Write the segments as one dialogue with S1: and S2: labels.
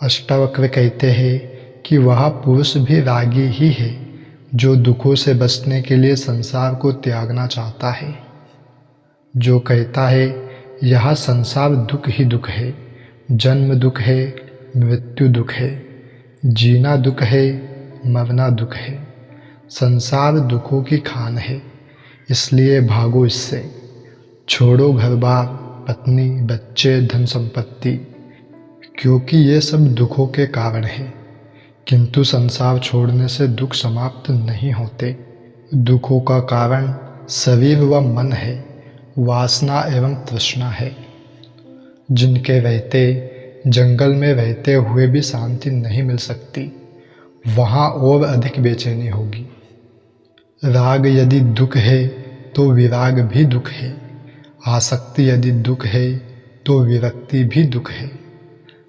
S1: अष्टावक्र कहते हैं कि वह पुरुष भी रागी ही है जो दुखों से बचने के लिए संसार को त्यागना चाहता है, जो कहता है यह संसार दुख ही दुख है, जन्म दुख है, मृत्यु दुख है, जीना दुख है, मरना दुख है, संसार दुखों की खान है, इसलिए भागो इससे, छोड़ो घर बार, पत्नी, बच्चे, धन संपत्ति, क्योंकि ये सब दुखों के कारण है। किंतु संसार छोड़ने से दुख समाप्त नहीं होते। दुखों का कारण शरीर व मन है, वासना एवं तृष्णा है, जिनके रहते जंगल में रहते हुए भी शांति नहीं मिल सकती, वहाँ और अधिक बेचैनी होगी। राग यदि दुख है तो विराग भी दुख है, आसक्ति यदि दुख है तो विरक्ति भी दुख है,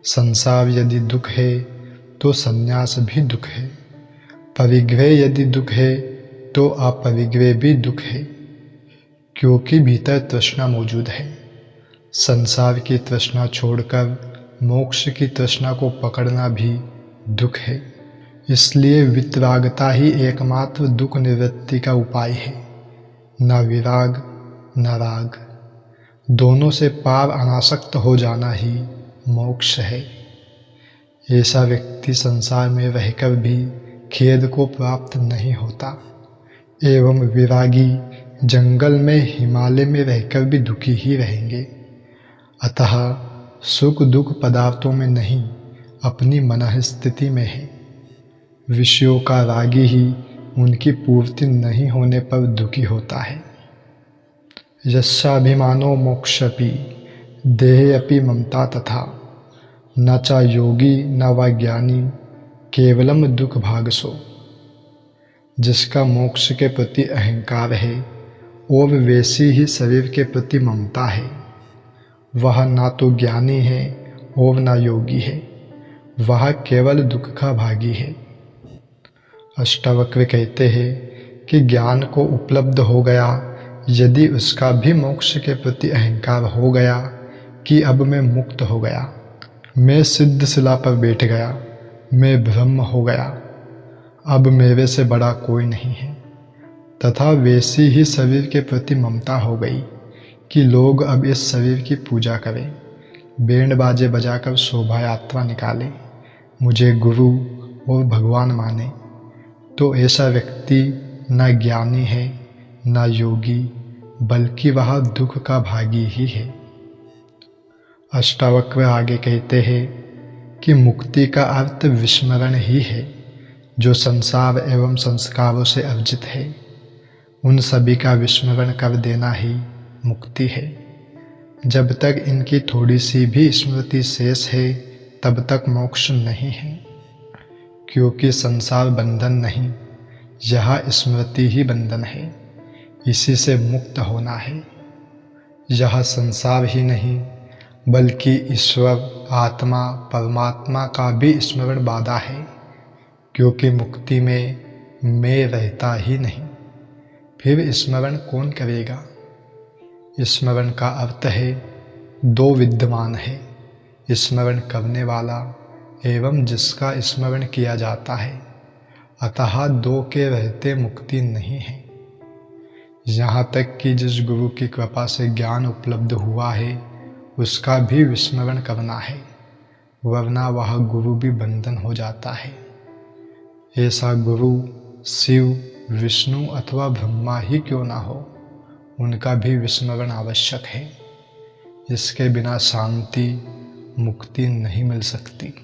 S1: संसार यदि दुख है तो संन्यास भी दुख है, परिग्रह यदि दुख है तो अपरिग्रह भी दुख है, क्योंकि भीतर तृष्णा मौजूद है। संसार की तृष्णा छोड़कर मोक्ष की तृष्णा को पकड़ना भी दुख है। इसलिए वितरागता ही एकमात्र दुख निवृत्ति का उपाय है, न विराग न राग। दोनों से पार अनासक्त हो जाना ही मोक्ष है। ऐसा व्यक्ति संसार में रहकर भी खेद को प्राप्त नहीं होता, एवं विरागी जंगल में, हिमालय में रहकर भी दुखी ही रहेंगे। अतः सुख दुख पदार्थों में नहीं, अपनी मनः स्थिति में है। विषयों का रागी ही उनकी पूर्ति नहीं होने पर दुखी होता है। यस्याभिमानो मोक्षपि देहे अपि ममता तथा, न च योगी न वा ज्ञानी केवलम दुख भागसो। जिसका मोक्ष के प्रति अहंकार है और वैसी ही शरीर के प्रति ममता है, वह ना तो ज्ञानी है और न योगी है, वह केवल दुख का भागी है। अष्टावक्र कहते हैं कि ज्ञान को उपलब्ध हो गया यदि उसका भी मोक्ष के प्रति अहंकार हो गया कि अब मैं मुक्त हो गया, मैं सिद्ध शिला पर बैठ गया, मैं ब्रह्म हो गया, अब मेरे से बड़ा कोई नहीं है, तथा वैसी ही शरीर के प्रति ममता हो गई कि लोग अब इस शरीर की पूजा करें, बैंड बाजे बजाकर शोभा यात्रा निकालें, मुझे गुरु और भगवान माने, तो ऐसा व्यक्ति न ज्ञानी है न योगी, बल्कि वह दुख का भागी ही है। अष्टावक्र आगे कहते हैं कि मुक्ति का अर्थ विस्मरण ही है, जो संसार एवं संस्कारों से अर्जित है, उन सभी का विस्मरण कर देना ही मुक्ति है। जब तक इनकी थोड़ी सी भी स्मृति शेष है, तब तक मोक्ष नहीं है, क्योंकि संसार बंधन नहीं, यह स्मृति ही बंधन है, इसी से मुक्त होना है। यह संसार ही नहीं बल्कि ईश्वर, आत्मा, परमात्मा का भी स्मरण बाधा है, क्योंकि मुक्ति में मैं रहता ही नहीं, फिर स्मरण कौन करेगा। स्मरण का अर्थ है दो विद्यमान है, स्मरण करने वाला एवं जिसका स्मरण किया जाता है, अतः दो के रहते मुक्ति नहीं है। यहाँ तक कि जिस गुरु की कृपा से ज्ञान उपलब्ध हुआ है उसका भी विस्मरण करना है, वरना वह गुरु भी बंधन हो जाता है। ऐसा गुरु शिव, विष्णु अथवा ब्रह्मा ही क्यों ना हो, उनका भी विस्मरण आवश्यक है। इसके बिना शांति, मुक्ति नहीं मिल सकती।